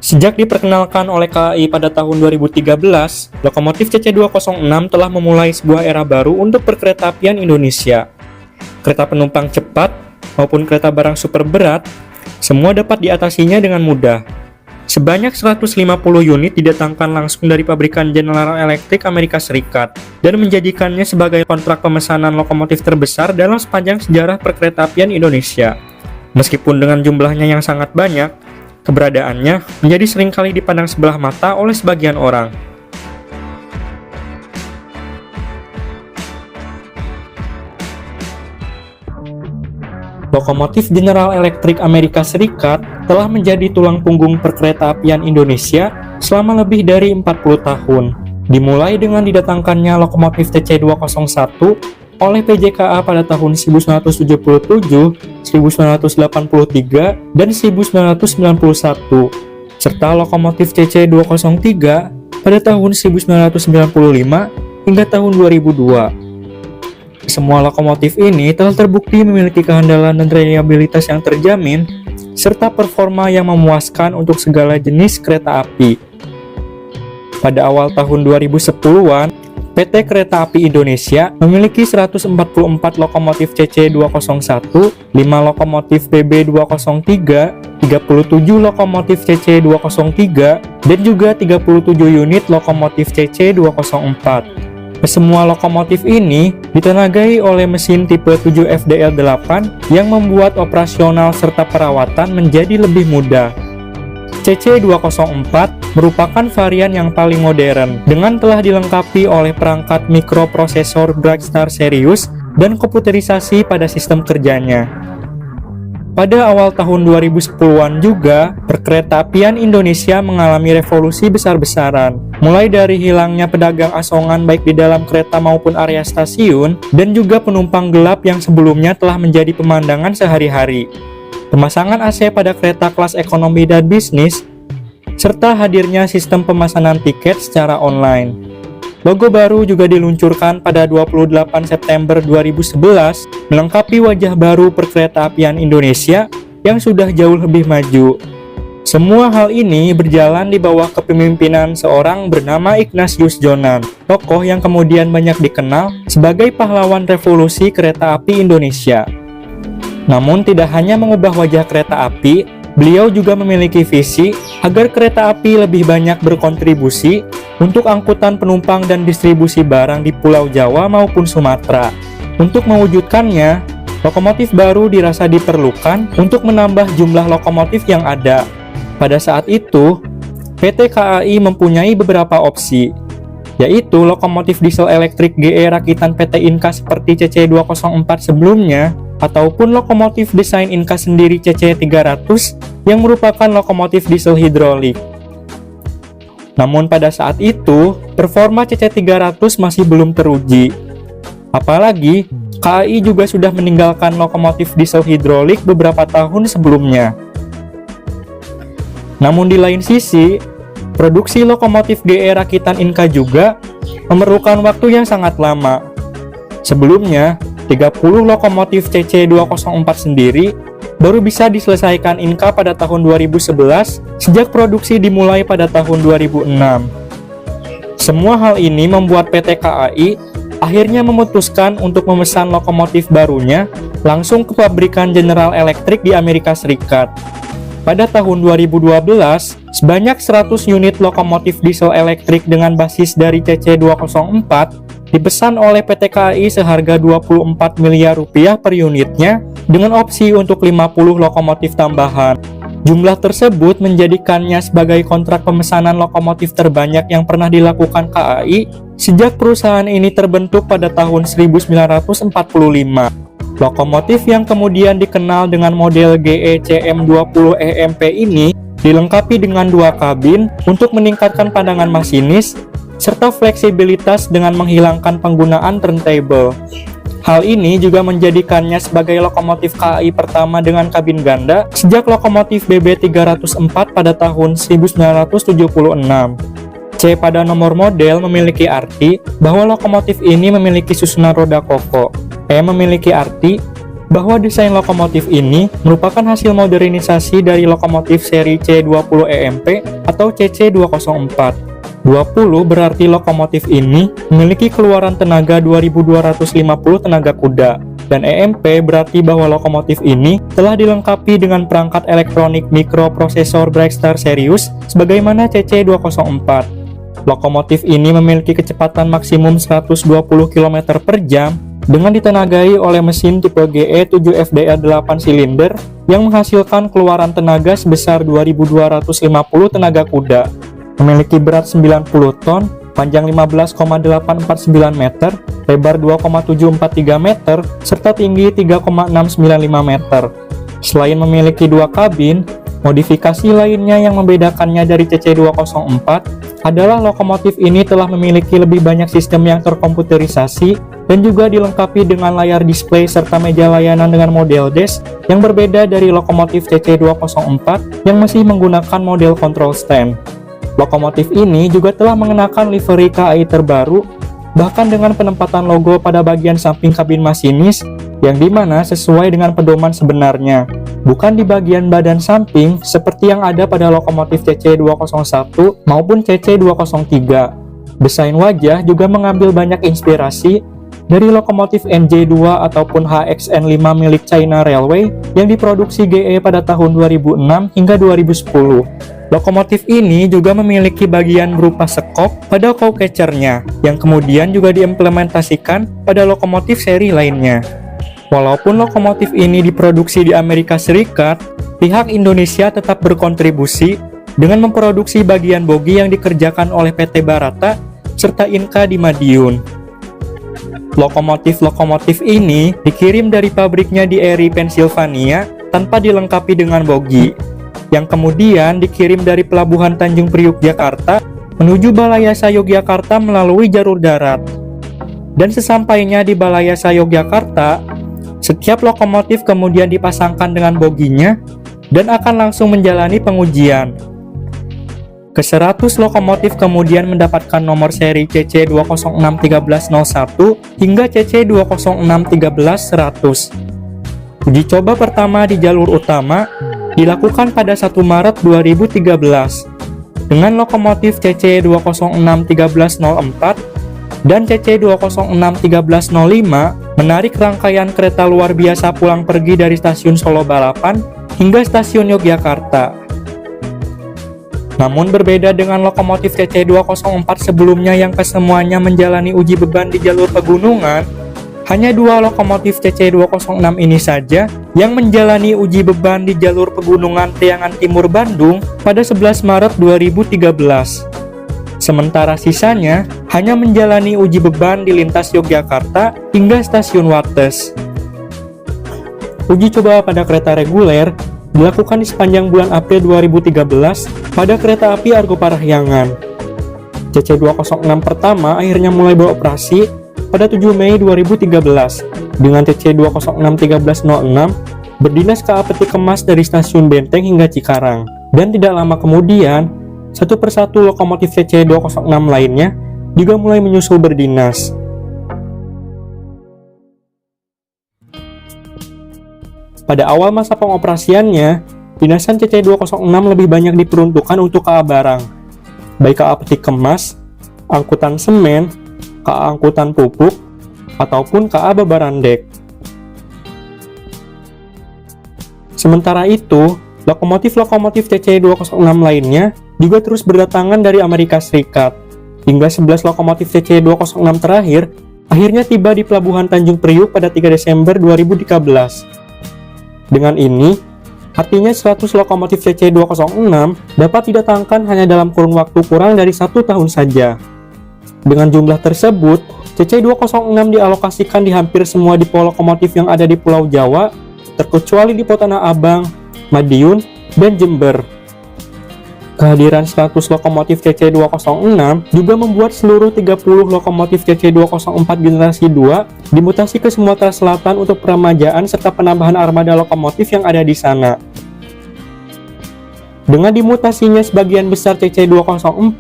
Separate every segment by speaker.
Speaker 1: Sejak diperkenalkan oleh KAI pada tahun 2013, lokomotif CC206 telah memulai sebuah era baru untuk perkeretaapian Indonesia. Kereta penumpang cepat maupun kereta barang super berat, semua dapat diatasinya dengan mudah. Sebanyak 150 unit didatangkan langsung dari pabrikan General Electric Amerika Serikat dan menjadikannya sebagai kontrak pemesanan lokomotif terbesar dalam sepanjang sejarah perkeretaapian Indonesia. Meskipun dengan jumlahnya yang sangat banyak, keberadaannya menjadi seringkali dipandang sebelah mata oleh sebagian orang. Lokomotif General Electric Amerika Serikat telah menjadi tulang punggung perkeretaapian Indonesia selama lebih dari 40 tahun. Dimulai dengan didatangkannya lokomotif TC201 oleh PJKA pada tahun 1977, 1983, dan 1991, serta lokomotif CC203 pada tahun 1995 hingga tahun 2002. Semua lokomotif ini telah terbukti memiliki kehandalan dan reliabilitas yang terjamin, serta performa yang memuaskan untuk segala jenis kereta api. Pada awal tahun 2010-an, PT Kereta Api Indonesia memiliki 144 lokomotif CC201, 5 lokomotif PB203, 37 lokomotif CC203, dan juga 37 unit lokomotif CC204. Semua lokomotif ini ditenagai oleh mesin tipe 7 FDL8 yang membuat operasional serta perawatan menjadi lebih mudah. CC204 merupakan varian yang paling modern dengan telah dilengkapi oleh perangkat mikroprosesor Dragstar Serius dan komputerisasi pada sistem kerjanya. Pada awal tahun 2010-an juga, perkeretaapian Indonesia mengalami revolusi besar-besaran, mulai dari hilangnya pedagang asongan baik di dalam kereta maupun area stasiun, dan juga penumpang gelap yang sebelumnya telah menjadi pemandangan sehari-hari. Pemasangan AC pada kereta kelas ekonomi dan bisnis, serta hadirnya sistem pemesanan tiket secara online. Logo baru juga diluncurkan pada 28 September 2011, melengkapi wajah baru perkeretaapian Indonesia yang sudah jauh lebih maju. Semua hal ini berjalan di bawah kepemimpinan seorang bernama Ignatius Jonan, tokoh yang kemudian banyak dikenal sebagai pahlawan revolusi kereta api Indonesia. Namun tidak hanya mengubah wajah kereta api, beliau juga memiliki visi agar kereta api lebih banyak berkontribusi untuk angkutan penumpang dan distribusi barang di Pulau Jawa maupun Sumatera. Untuk mewujudkannya, lokomotif baru dirasa diperlukan untuk menambah jumlah lokomotif yang ada. Pada saat itu, PT KAI mempunyai beberapa opsi, yaitu lokomotif diesel elektrik GE rakitan PT Inka seperti CC204 sebelumnya, ataupun lokomotif desain Inka sendiri CC300 yang merupakan lokomotif diesel hidrolik. Namun pada saat itu, performa CC300 masih belum teruji. Apalagi, KAI juga sudah meninggalkan lokomotif diesel hidrolik beberapa tahun sebelumnya. Namun di lain sisi, produksi lokomotif GE rakitan Inka juga memerlukan waktu yang sangat lama. Sebelumnya, 30 lokomotif CC204 sendiri baru bisa diselesaikan Inka pada tahun 2011 sejak produksi dimulai pada tahun 2006. Semua hal ini membuat PT KAI akhirnya memutuskan untuk memesan lokomotif barunya langsung ke pabrikan General Electric di Amerika Serikat. Pada tahun 2012, sebanyak 100 unit lokomotif diesel elektrik dengan basis dari CC204 dipesan oleh PT KAI seharga 24 miliar rupiah per unitnya dengan opsi untuk 50 lokomotif tambahan. Jumlah tersebut menjadikannya sebagai kontrak pemesanan lokomotif terbanyak yang pernah dilakukan KAI sejak perusahaan ini terbentuk pada tahun 1945. Lokomotif yang kemudian dikenal dengan model GE CM20 EMP ini dilengkapi dengan 2 kabin untuk meningkatkan pandangan masinis serta fleksibilitas dengan menghilangkan penggunaan turntable. Hal ini juga menjadikannya sebagai lokomotif KAI pertama dengan kabin ganda sejak lokomotif BB304 pada tahun 1976. C pada nomor model memiliki arti bahwa lokomotif ini memiliki susunan roda koko. E memiliki arti bahwa desain lokomotif ini merupakan hasil modernisasi dari lokomotif seri C20 EMP atau CC204. 20 berarti lokomotif ini memiliki keluaran tenaga 2250 tenaga kuda, dan EMP berarti bahwa lokomotif ini telah dilengkapi dengan perangkat elektronik mikroprosesor Brightstar Serius sebagaimana CC204. Lokomotif ini memiliki kecepatan maksimum 120 km per jam dengan ditenagai oleh mesin tipe GE 7FDR 8 silinder yang menghasilkan keluaran tenaga sebesar 2250 tenaga kuda, memiliki berat 90 ton, panjang 15,849 meter, lebar 2,743 meter, serta tinggi 3,695 meter. Selain memiliki dua kabin, modifikasi lainnya yang membedakannya dari CC204 adalah lokomotif ini telah memiliki lebih banyak sistem yang terkomputerisasi dan juga dilengkapi dengan layar display serta meja layanan dengan model desk yang berbeda dari lokomotif CC204 yang masih menggunakan model control stand. Lokomotif ini juga telah mengenakan livery KAI terbaru, bahkan dengan penempatan logo pada bagian samping kabin masinis yang dimana sesuai dengan pedoman sebenarnya, bukan di bagian badan samping seperti yang ada pada lokomotif CC201 maupun CC203. Desain wajah juga mengambil banyak inspirasi dari lokomotif NJ2 ataupun HXN5 milik China Railway yang diproduksi GE pada tahun 2006 hingga 2010. Lokomotif ini juga memiliki bagian berupa sekop pada cow catcher-nya yang kemudian juga diimplementasikan pada lokomotif seri lainnya. Walaupun lokomotif ini diproduksi di Amerika Serikat, pihak Indonesia tetap berkontribusi dengan memproduksi bagian bogi yang dikerjakan oleh PT Barata serta Inka di Madiun. Lokomotif-lokomotif ini dikirim dari pabriknya di Erie, Pennsylvania tanpa dilengkapi dengan bogi, yang kemudian dikirim dari Pelabuhan Tanjung Priuk, Jakarta menuju Balayasa, Yogyakarta melalui jalur darat. Dan sesampainya di Balayasa, Yogyakarta, setiap lokomotif kemudian dipasangkan dengan boginya dan akan langsung menjalani pengujian. Ke-100 lokomotif kemudian mendapatkan nomor seri CC2061301 hingga CC2061300. Uji coba pertama di jalur utama dilakukan pada 1 Maret 2013 dengan lokomotif CC2061304 dan CC2061305 menarik rangkaian kereta luar biasa pulang pergi dari stasiun Solo Balapan hingga stasiun Yogyakarta. Namun berbeda dengan lokomotif CC204 sebelumnya yang kesemuanya menjalani uji beban di jalur pegunungan, hanya 2 lokomotif CC206 ini saja yang menjalani uji beban di jalur pegunungan Priangan Timur Bandung pada 11 Maret 2013. Sementara sisanya hanya menjalani uji beban di lintas Yogyakarta hingga stasiun Wates. Uji coba pada kereta reguler dilakukan di sepanjang bulan April 2013 pada kereta api Argo Parahyangan. CC206 pertama akhirnya mulai beroperasi pada 7 Mei 2013 dengan CC2061306 berdinas KA Peti Kemas dari stasiun Benteng hingga Cikarang. Dan tidak lama kemudian, satu persatu lokomotif CC206 lainnya juga mulai menyusul berdinas. Pada awal masa pengoperasiannya, dinasan CC206 lebih banyak diperuntukkan untuk KA barang, baik KA Peti Kemas, angkutan semen, KA angkutan pupuk, ataupun KA Babarandek. Sementara itu, lokomotif-lokomotif CC206 lainnya juga terus berdatangan dari Amerika Serikat, hingga 11 lokomotif CC206 terakhir akhirnya tiba di Pelabuhan Tanjung Priuk pada 3 Desember 2013. Dengan ini, artinya 100 lokomotif CC206 dapat didatangkan hanya dalam kurun waktu kurang dari 1 tahun saja. Dengan jumlah tersebut, CC206 dialokasikan di hampir semua depo lokomotif yang ada di Pulau Jawa, terkecuali depo Tanah Abang, Madiun, dan Jember. Kehadiran 100 lokomotif CC206 juga membuat seluruh 30 lokomotif CC204 generasi 2 dimutasi ke Sumatera Selatan untuk peremajaan serta penambahan armada lokomotif yang ada di sana. Dengan dimutasinya sebagian besar CC204,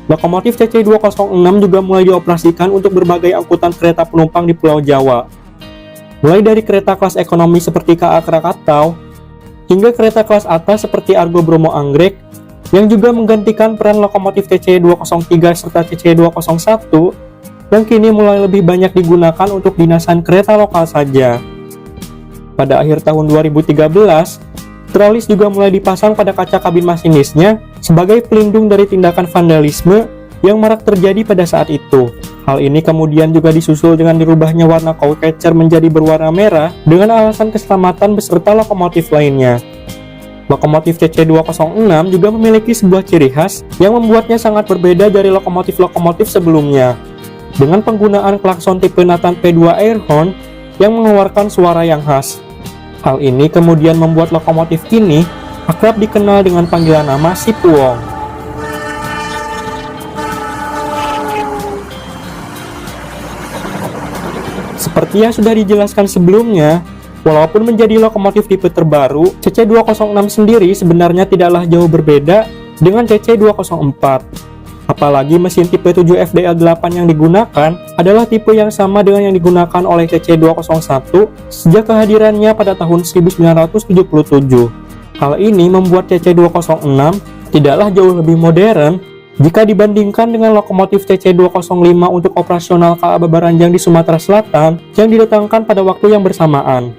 Speaker 1: lokomotif CC206 juga mulai dioperasikan untuk berbagai angkutan kereta penumpang di Pulau Jawa. mulai dari kereta kelas ekonomi seperti KA Krakatau, hingga kereta kelas atas seperti Argo Bromo Anggrek, yang juga menggantikan peran lokomotif TC203 serta TC201, yang kini mulai lebih banyak digunakan untuk dinasan kereta lokal saja. Pada akhir tahun 2013, tralis juga mulai dipasang pada kaca kabin masinisnya sebagai pelindung dari tindakan vandalisme yang marak terjadi pada saat itu. Hal ini kemudian juga disusul dengan dirubahnya warna cowl catcher menjadi berwarna merah dengan alasan keselamatan beserta lokomotif lainnya. Lokomotif TC206 juga memiliki sebuah ciri khas yang membuatnya sangat berbeda dari lokomotif-lokomotif sebelumnya, dengan penggunaan klakson tipe Nathan P2 Airhorn yang mengeluarkan suara yang khas. Hal ini kemudian membuat lokomotif ini akrab dikenal dengan panggilan nama Si Puong. Seperti yang sudah dijelaskan sebelumnya, walaupun menjadi lokomotif tipe terbaru, CC206 sendiri sebenarnya tidaklah jauh berbeda dengan CC204. Apalagi mesin tipe 7 FDL8 yang digunakan adalah tipe yang sama dengan yang digunakan oleh CC201 sejak kehadirannya pada tahun 1977. Hal ini membuat CC206 tidaklah jauh lebih modern jika dibandingkan dengan lokomotif TC205 untuk operasional KA Babaranjang di Sumatera Selatan yang didatangkan pada waktu yang bersamaan.